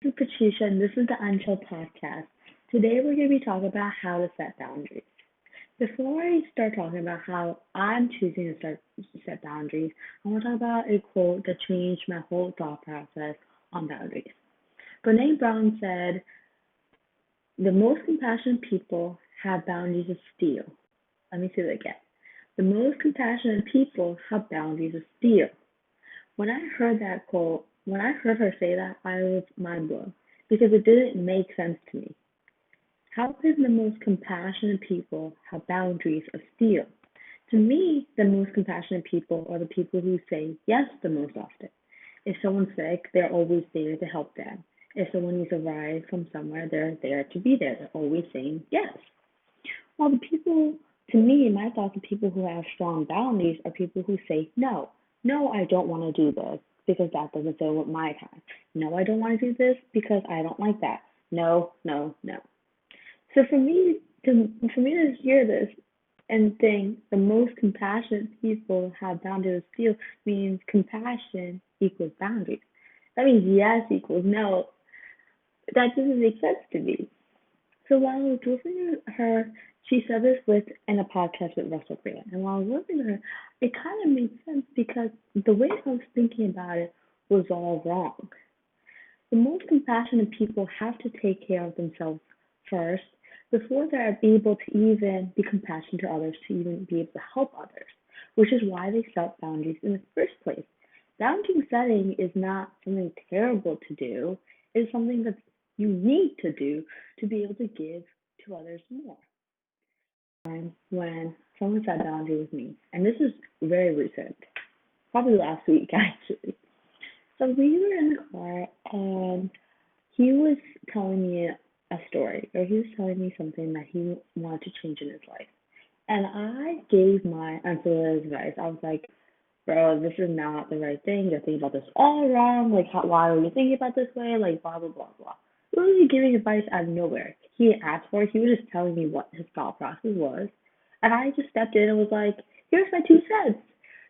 is Pratyusha, and this is the Unchill Podcast. Today, we're going to be talking about how to set boundaries. Before I start talking about how I'm choosing to set boundaries, I want to talk about a quote that changed my whole thought process on boundaries. Brene Brown said, "The most compassionate people have boundaries of steel." Let me say that again. The most compassionate people have boundaries of steel. When I heard her say that, I was mind blown because it didn't make sense to me. How can the most compassionate people have boundaries of steel? To me, the most compassionate people are the people who say yes the most often. If someone's sick, they're always there to help them. If someone needs a ride from somewhere, they're there to be there. They're always saying yes. While to me, my thoughts of people who have strong boundaries are people who say no. No, I don't want to do this because that doesn't fit with my time. No, I don't want to do this because I don't like that. No, no, no. So for me to hear this and think the most compassionate people have boundaries of steel means compassion equals boundaries. That means yes equals no. That doesn't make sense to me. So while I was listening to her, she said this in a podcast with Russell Brand. And while I was listening to her, it kind of made sense because the way I was thinking about it was all wrong. The most compassionate people have to take care of themselves first before they're able to even be compassionate to others, to even be able to help others, which is why they set boundaries in the first place. Boundary setting is not something terrible to do, it's something that you need to do to be able to give to others more. Time when someone set boundary with me, and this is very recent, probably last week actually. So we were in the car and he was telling me a story, or he was telling me something that he wanted to change in his life. And I gave my unsolicited advice. I was like, bro, this is not the right thing. You're thinking about this all wrong. Like, why are you thinking about this way? Like, blah, blah, blah, blah. Literally giving advice out of nowhere. He asked for it. He was just telling me what his thought process was. And I just stepped in and was like, here's my 2 cents.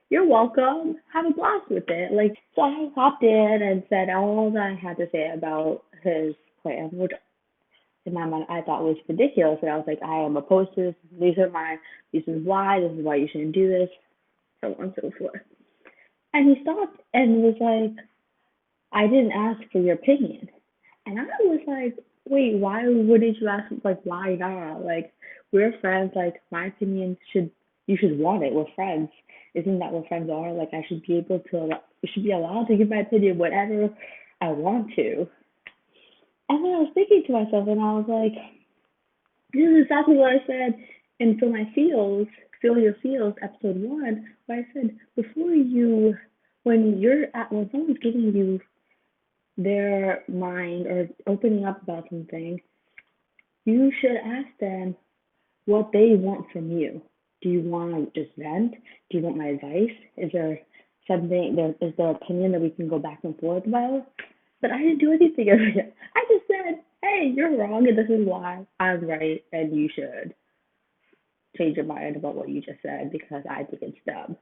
You're welcome. Have a blast with it. Like, so I hopped in and said all that I had to say about his plan, which in my mind I thought was ridiculous. And I was like, I am opposed to this. These are my reasons why. This is why you shouldn't do this, so on and so forth. And he stopped and was like, I didn't ask for your opinion. And I was like, wait, why wouldn't you ask? Like, why not? Like, we're friends. Like, my opinion you should want it. We're friends. Isn't that what friends are? Like, I should be able to, I should be allowed to give my opinion whatever I want to. And then I was thinking to myself, and I was like, this is exactly what I said in Feel Your Feels, episode 1, where I said, when someone's giving you their mind or opening up about something, you should ask them what they want from you. Do you want to just vent? Do you want my advice? Is there opinion that we can go back and forth about? But I didn't do anything of it. I just said, hey, you're wrong, and this is why I'm right, and you should change your mind about what you just said because I think it's dumb,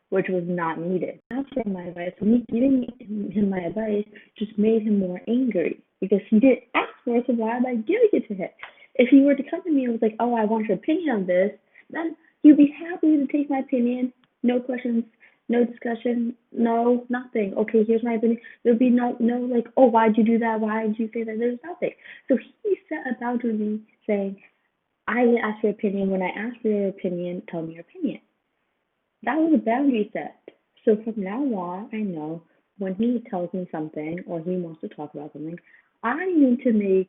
which was not needed. After my advice, me giving him my advice just made him more angry because he didn't ask for it, so why am I giving it to him? If he were to come to me and was like, oh, I want your opinion on this, then he'd be happy to take my opinion, no questions, no discussion, no nothing. Okay, here's my opinion. There'd be no like, oh, why'd you do that? Why did you say that? There's nothing. So he set a boundary with me saying, I didn't ask for your opinion. When I ask for your opinion, tell me your opinion. That was a boundary set. So from now on, I know when he tells me something or he wants to talk about something, I need to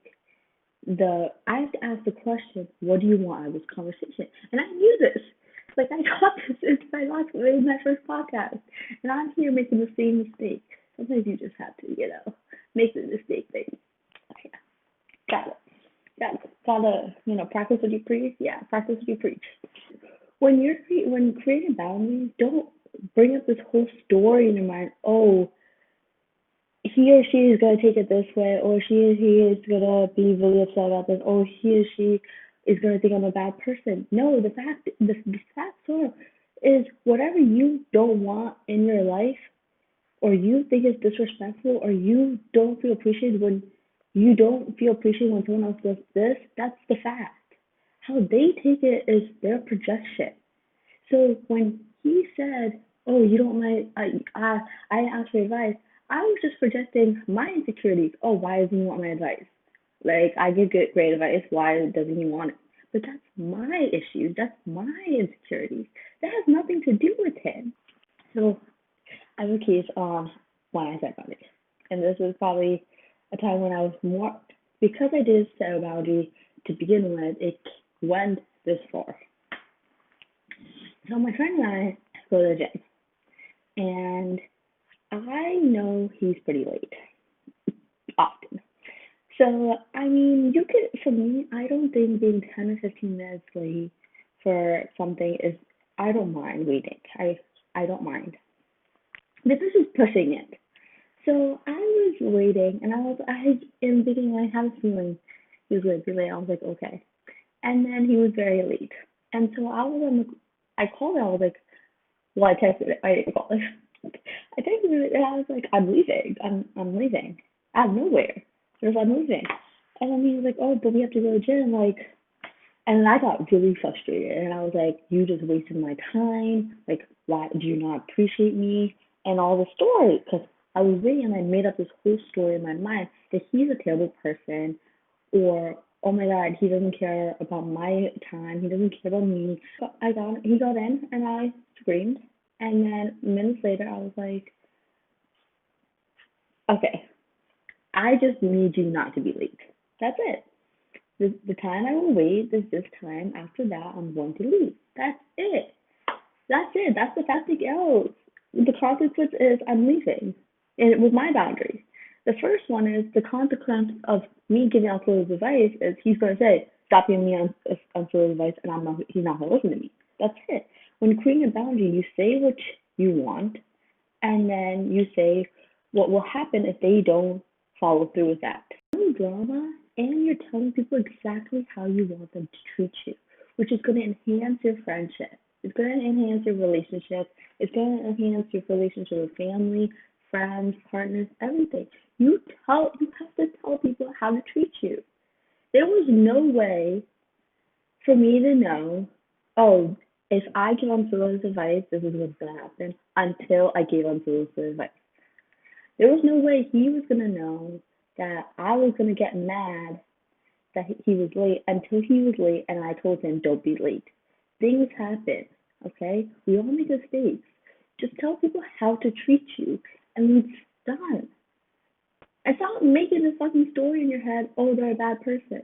I have to ask the question, what do you want out of this conversation? And I knew this. Like, I got this in my first podcast. And I'm here making the same mistake. Sometimes you just have to, make the mistake thing. Okay, got it. Gotta, practice what you preach. Yeah, practice what you preach. When creating boundaries, don't bring up this whole story in your mind. Oh, he or she is gonna take it this way, or she or he is gonna be really upset about this, or he or she is gonna think I'm a bad person. No, the fact is whatever you don't want in your life, or you think is disrespectful, or you don't feel appreciated when you don't feel appreciated when someone else does this, that's the fact. How they take it is their projection. So when he said, "Oh, you don't like," I asked for advice. I was just projecting my insecurities. Oh, why doesn't he want my advice? Like I give good, great advice. Why doesn't he want it? But that's my issue. That's my insecurities. That has nothing to do with him. So I have a case on when I set boundaries, and this was probably a time when I was more because I did set a boundary to begin with. It went this far. So my friend and I go to the gym, and I know he's pretty late often. So I mean, you could for me, I don't think being 10 or 15 minutes late for something is. I don't mind waiting. I don't mind. This is just pushing it. So I was waiting, and I in the beginning I had a feeling he was going to be late. I was like, okay, and then he was very late, and so I was on the. I called him. I was like, well, I texted it. I didn't call it. I texted him, and I was like, I'm leaving. I'm leaving. Out of nowhere. Just I'm leaving, and then he was like, oh, but we have to go to the gym. Like, and then I got really frustrated, and I was like, you just wasted my time. Like, why do you not appreciate me? And all the story, because I was waiting and I made up this whole story in my mind that he's a terrible person, or oh my God, he doesn't care about my time. He doesn't care about me. But he got in, and I screamed. And then minutes later, I was like, okay, I just need you not to be late. That's it. The time I will wait is this time. After that, I'm going to leave. That's it. That's it. That's the nothing else. The consequence is I'm leaving. And it was my boundary. The first one is the consequence of me giving unsolicited advice is he's going to say, stop giving me unsolicited advice, and he's not going to listen to me. That's it. When creating a boundary, you say what you want, and then you say what will happen if they don't follow through with that. No drama, and you're telling people exactly how you want them to treat you, which is going to enhance your friendship. It's going to enhance your relationship. It's going to enhance your relationship with family, friends, partners, everything. You have to tell people how to treat you. There was no way for me to know, oh, if I give unsolicited advice, this is what's gonna happen until I gave unsolicited advice. There was no way he was gonna know that I was gonna get mad that he was late until he was late and I told him don't be late. Things happen, okay? We all make mistakes. Just tell people how to treat you and it's done. And stop making this fucking story in your head, oh, they're a bad person.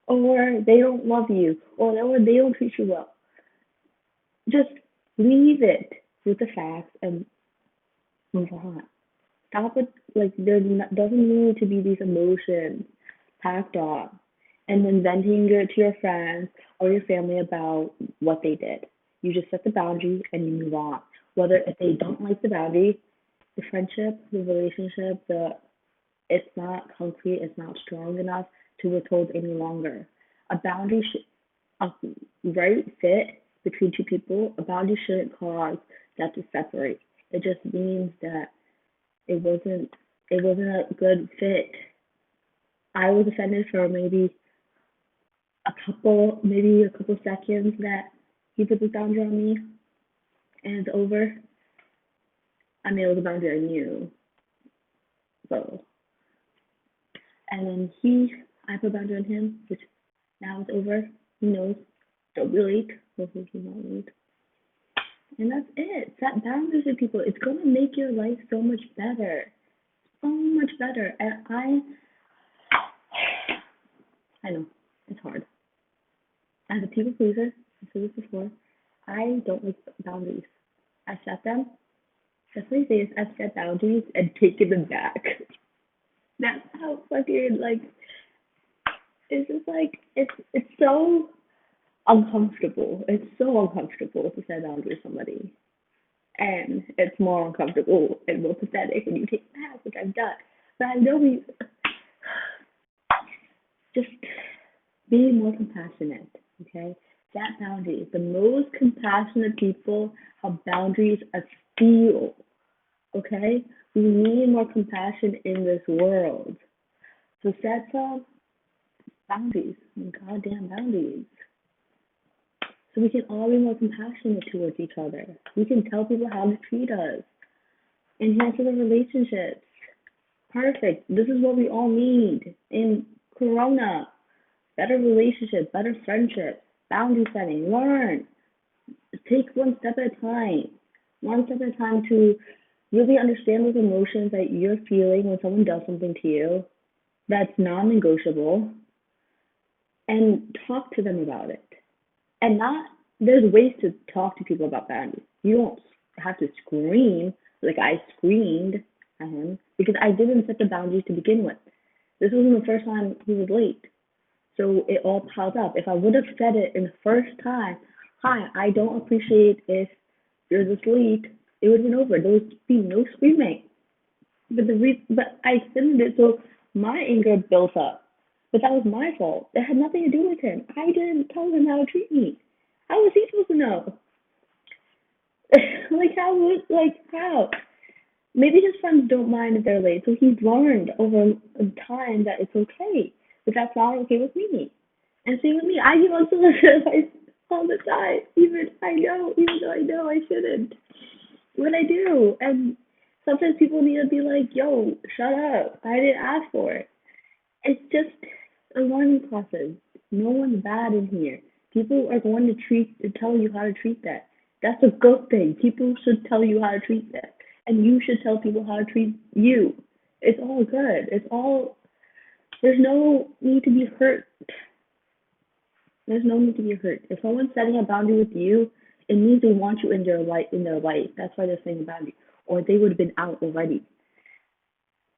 Or they don't love you. Or they don't treat you well. Just leave it with the facts and move on. Stop it. Like, doesn't need to be these emotions packed on and then venting it to your friends or your family about what they did. You just set the boundary and you move on. Whether if they don't like the boundary, the friendship, the relationship, it's not concrete, it's not strong enough to withhold any longer. A boundary should a right fit between two people, a boundary shouldn't cause that to separate. It just means that it wasn't it wasn't a good fit. I was offended for maybe a couple seconds that he put this boundary on me and it's over. I mean it was a boundary I knew. So and then I put a boundary on him, which now it's over. He knows. Don't be late. Hopefully he's not late. And that's it. Set boundaries with people. It's gonna make your life so much better. So much better. And I know, it's hard. As a people pleaser, I've said this before, I don't like boundaries. I set them. That's what I say is I've set boundaries and taken them back. That's how fucking like it's just like it's so uncomfortable. It's so uncomfortable to set boundaries with somebody. And it's more uncomfortable and more pathetic when you take it back, which I've done. But I know we just be more compassionate, okay? Set boundaries. The most compassionate people have boundaries as steel, okay? We need more compassion in this world. So set some boundaries, goddamn boundaries, so we can all be more compassionate towards each other. We can tell people how to treat us, enhance the relationships. Perfect. This is what we all need in Corona. Better relationships, better friendships, boundary setting. Learn. Take one step at a time. One step at a time to really understand those emotions that you're feeling when someone does something to you that's non-negotiable, and talk to them about it. And not, there's ways to talk to people about boundaries. You don't have to scream like I screamed at him because I didn't set the boundaries to begin with. This wasn't the first time he was late. So it all piled up. If I would have said it in the first time, hi, I don't appreciate if you're this late, it would have been over. There would be no screaming. But I extended it, so my anger built up. But that was my fault. It had nothing to do with him. I didn't tell him how to treat me. How was he supposed to know? How? Maybe his friends don't mind if they're late, so he's learned over time that it's okay. But that's not okay with me. And same with me. I give unsolicited advice all the time. Even though I know I shouldn't. But I do. And sometimes people need to be like, yo, shut up. I didn't ask for it. It's just a learning process. No one's bad in here. People are going to tell you how to treat that. That's a good thing. People should tell you how to treat that. And you should tell people how to treat you. It's all good. There's no need to be hurt. There's no need to be hurt. If someone's setting a boundary with you, it means they want you in their life. That's why they're setting a boundary. Or they would have been out already.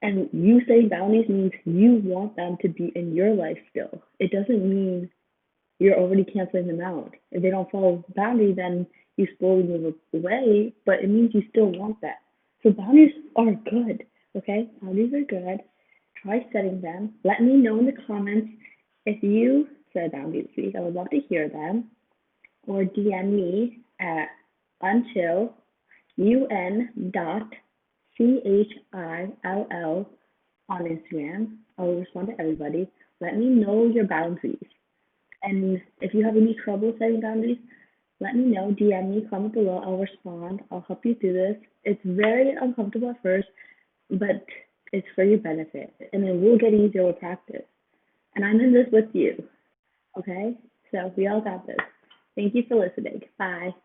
And you setting boundaries means you want them to be in your life still. It doesn't mean you're already canceling them out. If they don't follow the boundary, then you slowly move away, but it means you still want that. So boundaries are good, okay? Boundaries are good. Try setting them. Let me know in the comments if you set a boundary this week. I would love to hear them. Or DM me at unchill, un.chill on Instagram. I will respond to everybody. Let me know your boundaries. And if you have any trouble setting boundaries, let me know. DM me, comment below. I'll respond. I'll help you through this. It's very uncomfortable at first, but it's for your benefit. And it will get easier with practice. And I'm in this with you. Okay? So we all got this. Thank you for listening. Bye.